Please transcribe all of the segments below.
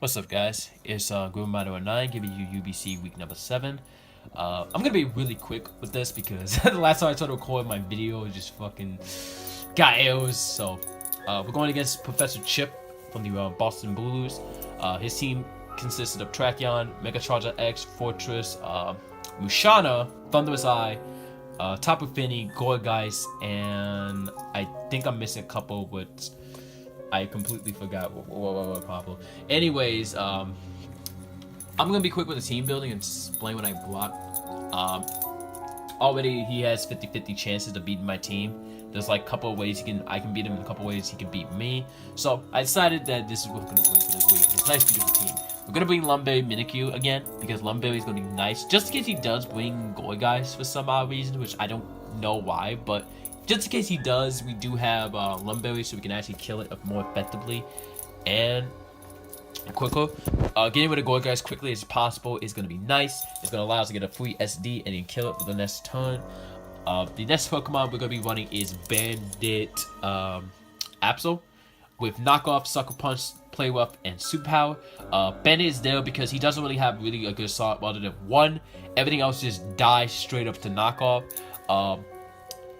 What's up, guys? It's Groomer909 giving you UBC week number 7. I'm gonna be really quick with this because the last time I tried to record my video, it just fucking got errors. So we're going against Professor Chip from the Boston Bulus. His team consisted of Tracheon, Mega Charger X, Fortress, Mushana, Thunderous Eye, Tapu Fini, Gorgeist, and I think I'm missing a couple with. I completely forgot what problem. Anyways, I'm gonna be quick with the team building and explain what I blocked. Already he has 50-50 chances of beating my team. There's like a couple of ways I can beat him, and a couple of ways he can beat me. So I decided that this is what we're gonna bring for this week. It's nice to do the team. We're gonna bring Lumberry Mimikyu again because Lumberry is gonna be nice, just in case he does bring Gorgeist for some odd reason, which I don't know why, but. Just in case he does, we do have Lumberry, so we can actually kill it more effectively and quicker. Getting rid of Gorgeist as quickly as possible is going to be nice. It's going to allow us to get a free SD and then kill it for the next turn. The next Pokemon we're going to be running is Bandit Absol with Knockoff, Sucker Punch, Play Rough, and Superpower. Bandit is there because he doesn't really have a good start other than one. Everything else just dies straight up to Knockoff.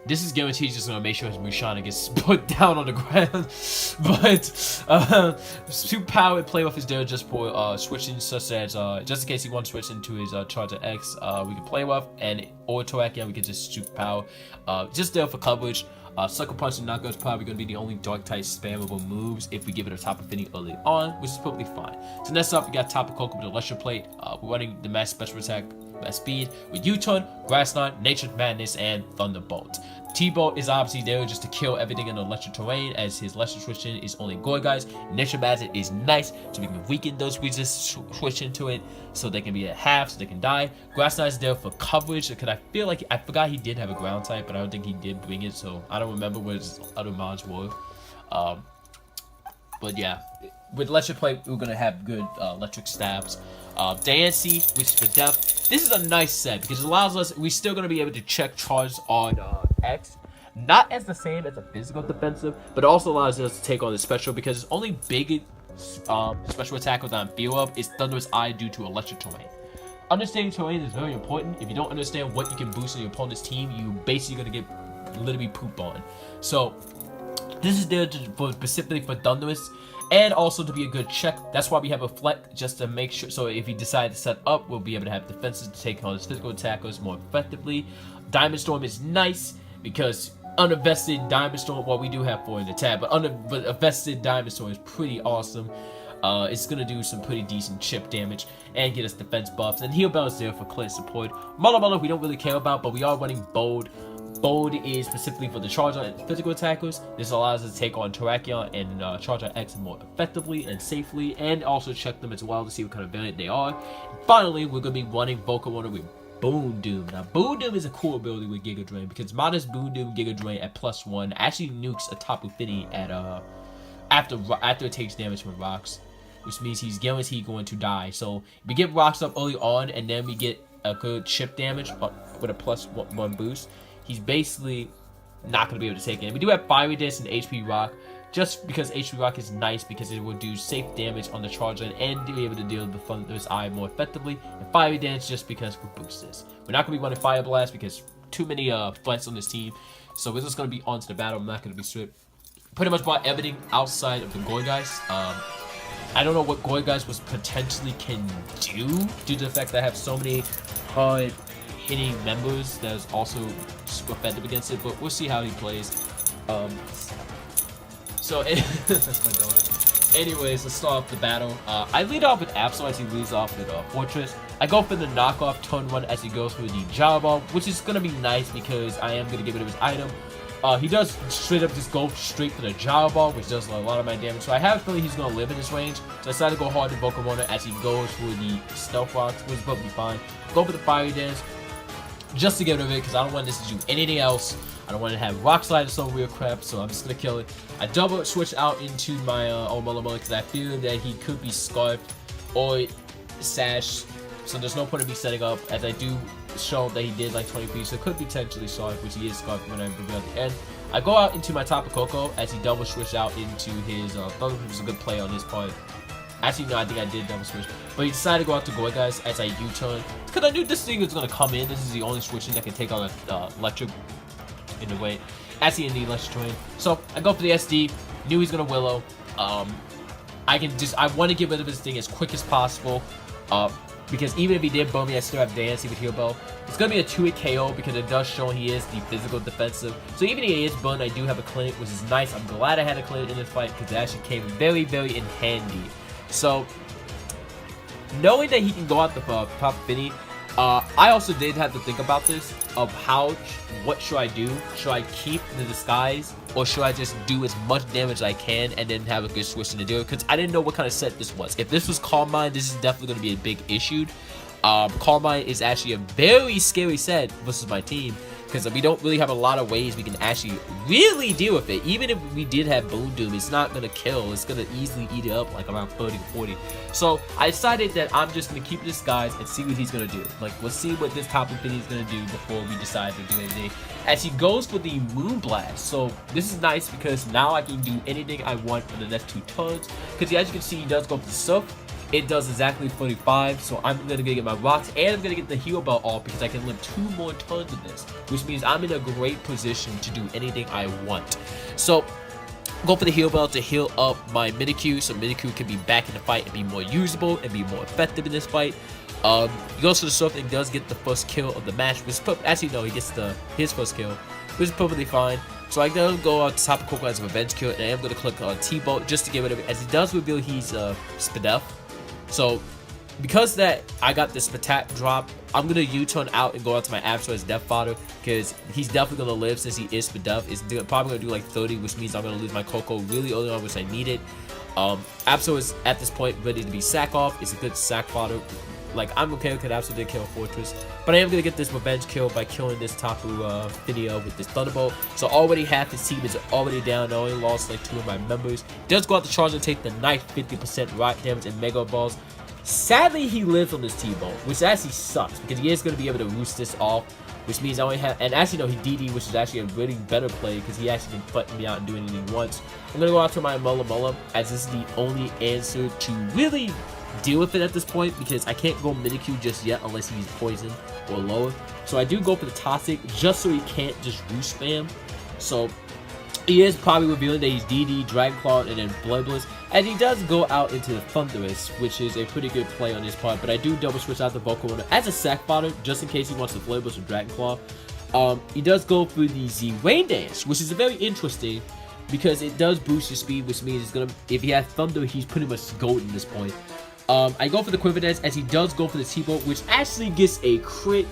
This is guaranteed just gonna make sure his Mushana gets put down on the ground. But Superpower and Play Rough is there just for switching, such as just in case he wants to switch into his Charger X, we can Play Rough, and or Terrakion we can just Superpower. Just there for coverage. Sucker Punch and Knockout is probably going to be the only Dark type spammable moves if we give it a Tapu Fini early on, which is probably fine. So next up, we got Tapu Koko with Electro Plate. We're running the Max Special Attack at speed with U-Turn, Grass Knot, Nature's Madness, and Thunderbolt. T-Bolt is obviously there just to kill everything in the electric terrain, as his electric switching is only Gorgeist. Nature Madness is nice, so we can weaken those resist switch into it, so they can be at half, so they can die. Grass Knot is there for coverage, because I feel like I forgot he did have a ground type, but I don't think he did bring it, so I don't remember what his other mods were. But yeah, with Electric Plate, we're gonna have good electric stabs. Dancey, which is for death. This is a nice set because it allows us. We're still gonna be able to check charge on X. Not as the same as a physical defensive, but also allows us to take on the special because it's only big special attack without Fear Up is Thunderous Eye due to electric terrain. Understanding terrain is very important. If you don't understand what you can boost in your opponent's team, you basically gonna get literally poop on. So this is there for specifically for Thunderous. And also to be a good check. That's why we have a Fleck, just to make sure. So if you decide to set up, we'll be able to have defenses to take on his physical attackers more effectively. Diamond Storm is nice because uninvested Diamond Storm. Well, we do have 4 in the tab, but invested Diamond Storm is pretty awesome. It's gonna do some pretty decent chip damage and get us defense buffs. And Heal Bell is there for clear support. Muller we don't really care about, but we are running Bold. Bold is specifically for the Charger and physical attackers. This allows us to take on Terrakion and Charger X more effectively and safely, and also check them as well to see what kind of variant they are. And finally, we're going to be running Vocal Warner with Boon Doom. Now, Boon Doom is a cool ability with Giga Drain because modest Boon Doom Giga Drain at +1 actually nukes a Tapu Fini at after it takes damage from rocks, which means he's guaranteed going to die. So we get rocks up early on, and then we get a good chip damage with a +1 boost. He's basically not going to be able to take it. We do have Fiery Dance and HP Rock, just because HP Rock is nice because it will do safe damage on the Charger and be able to deal with Thunderous Eye more effectively. And Fiery Dance just because we boost this. We're not going to be running Fire Blast because too many flanks on this team. So we're just going to be onto the battle. I'm not going to be stripped. Pretty much bought everything outside of the Gorgeist. I don't know what Gorgeist was potentially can do due to the fact that I have so many hard hitting members that's also effective against it, but we'll see how he plays. So that's my dog. Anyways, let's start off the battle. I lead off with Absol as he leads off with Fortress. I go for the knockoff turn 1 as he goes for the Java Ball, which is gonna be nice because I am gonna get rid of his item. He does straight up just go straight for the Java Ball, which does a lot of my damage. So I have a feeling he's gonna live in this range. So I decided to go hard to Vocal Warner as he goes for the Stealth Rocks, which is probably fine. Go for the Fiery Dance just to get rid of it because I don't want this to do anything else. I don't want to have Rock Slide or some weird crap, so I'm just gonna kill it. I double switch out into my Muller because I feel that he could be Scarfed or Sash, so there's no point in me setting up as I do show that he did like 20 so it could be potentially Scarfed, which he is Scarfed when I reveal at the end. I go out into my Tapu Koko as he double switch out into his Thunder, which is a good play on his part. Actually, no, I think I did double switch. But he decided to go out to Goy guys as I U-turn. Because I knew this thing was going to come in. This is the only switching that can take on electric in a way. Actually, in the electric terrain. So I go for the SD. Knew he's going to Willow. I want to get rid of this thing as quick as possible. Because even if he did bone me, I still have Dancing with Heal Bell. It's going to be a 2-hit KO because it does show he is the physical defensive. So even if he is burned, I do have a clinic, which is nice. I'm glad I had a clinic in this fight because it actually came very, very in handy. So, knowing that he can go out the top Finny, I also did have to think about this, of what should I do? Should I keep the disguise, or should I just do as much damage as I can and then have a good switch to do it? Because I didn't know what kind of set this was. If this was Calm Mind, this is definitely going to be a big issue. Calm Mind is actually a very scary set versus my team, because we don't really have a lot of ways we can actually really deal with it. Even if we did have Bone Doom, it's not going to kill. It's going to easily eat it up like around 30 to 40. So I decided that I'm just going to keep this guys and see what he's going to do. Like, let's see what this top Infinity is going to do before we decide to do anything. As he goes for the Moon Blast. So this is nice because now I can do anything I want for the next 2 turns. Because as you can see, he does go for the Surf. It does exactly 45, so I'm going to get my rocks, and I'm going to get the heal belt off because I can live 2 more turns of this, which means I'm in a great position to do anything I want. So, go for the heal belt to heal up my Mimikyu, so Mimikyu can be back in the fight and be more usable and be more effective in this fight. He goes to the Surf and does get the first kill of the match, which actually no, he gets his first kill, which is perfectly fine. So I then go on top of Coco as a revenge kill, and I am going to click on T-Bolt just to get rid of it, as he does reveal he's Spadef. So, because that I got this attack drop, I'm going to U-turn out and go out to my Absol as Death Fodder, because he's definitely going to live since he is Spadef. It's probably going to do like 30, which means I'm going to lose my Coco really early on, which I needed. Absol is at this point ready to be sack off. It's a good sack fodder. Like, I'm okay because Absol did kill Fortress, but I am going to get this revenge kill by killing this Tapu video with this Thunderbolt. So already half his team is already down. I only lost like 2 of my members. Does go out the charge and take the nice 50% rock damage and Mega Balls. Sadly, he lives on this T-Bolt, which actually sucks because he is going to be able to roost this off, which means I only have, and actually no, he DD, which is actually a really better play because he actually can button me out and do anything he wants. I'm going to go out to my Mulla, as this is the only answer to really deal with it at this point, because I can't go Mimikyu just yet unless he's poison or lower. So I do go for the Toxic just so he can't just roost spam. So he is probably revealing that he's DD, Dragon Claw, and then Bloodless, and he does go out into the Thunderous, which is a pretty good play on his part. But I do double switch out the Vocal Runner as a sack fodder just in case he wants to Bloodless or Dragon Claw. He does go through the Z Rain Dance, which is very interesting because it does boost his speed, which means it's gonna, if he has Thunder, he's pretty much golden at this point. I go for the Quiver Dance as he does go for the T-Bolt, which actually gets a crit.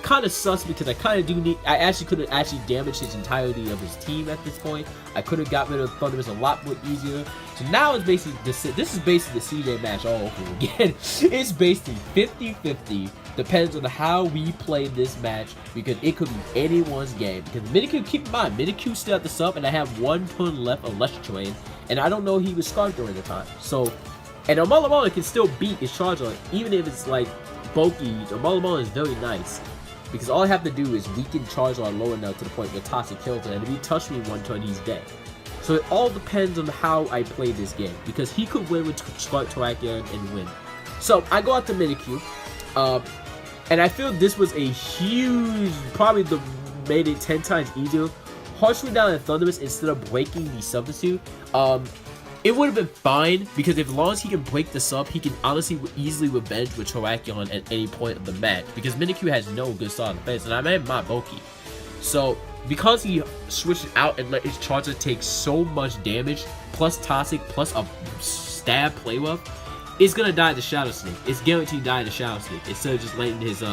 Kind of sus because I kind of do need. I actually could have actually damaged his entirety of his team at this point. I could have got rid of Thunderous a lot more easier. So now it's basically this is basically the CJ match all over again. It's basically 50-50. Depends on how we play this match because it could be anyone's game. Because Mimikyu, keep in mind, Mimikyu still at the sub and I have 1 turn left of Electric Terrain, and I don't know he was scarred during the time. So, and Mulla can still beat his charge on even if it's like bulky. Mulla is very nice. Because all I have to do is weaken charge on low enough to the point where Toxic kills it, and if he touched me 1 turn, he's dead. So it all depends on how I play this game, because he could win with Spark Terrakion and win. So I go out to Mimikyu, and I feel this was a huge, probably made it 10 times easier. Harshly down at Thunderous instead of breaking the substitute. It would have been fine, because as long as he can break the sub, he can honestly easily revenge with Terrakion at any point of the match, because Mimikyu has no good solid defense, and I'm at my bulky. So, because he switched out and let his charger take so much damage, plus Toxic, plus a stab play rough, it's gonna die to Shadow Sneak. It's guaranteed to die to Shadow Sneak, instead of just letting his,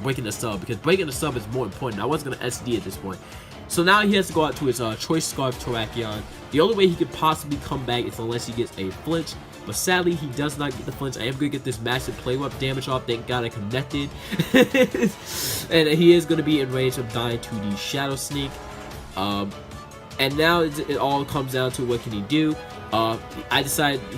breaking the sub, because breaking the sub is more important. I wasn't gonna SD at this point. So now he has to go out to his Choice Scarf Terrakion. The only way he could possibly come back is unless he gets a flinch. But sadly, he does not get the flinch. I am going to get this massive play-up damage off. Thank God I connected. And he is going to be in range of dying to the Shadow Sneak. And now it all comes down to what can he do. He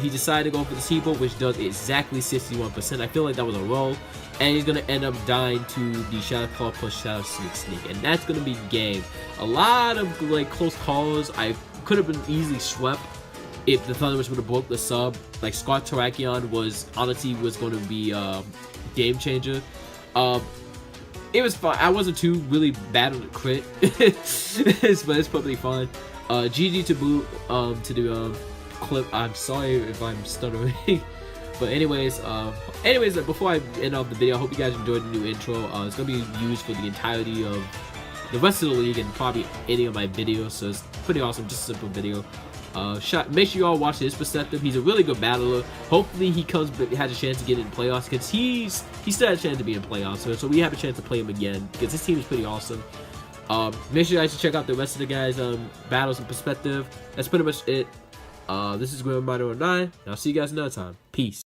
decided to go for the T-Bolt, which does exactly 61%. I feel like that was a roll. And he's going to end up dying to the Shadow Claw plus Shadow Sneak. And that's going to be game. A lot of like close calls. I could have been easily swept. if the Thunderous would have broke the sub, like Scar Terrakion was honestly going to be game changer. It was fine. I wasn't too really bad on the crit, but it's probably fine. GG to Blue to the clip. I'm sorry if I'm stuttering. But anyways, before I end off the video, I hope you guys enjoyed the new intro. It's gonna be used for the entirety of the rest of the league and probably any of my videos, so it's pretty awesome. Just a simple video. Make sure you all watch his perspective. He's a really good battler. Hopefully he has a chance to get in playoffs, because he still has a chance to be in playoffs, so we have a chance to play him again, because this team is pretty awesome. Make sure you guys check out the rest of the guys' battles and perspective. That's pretty much it. This is Grandma 9, and I'll see you guys another time. Peace.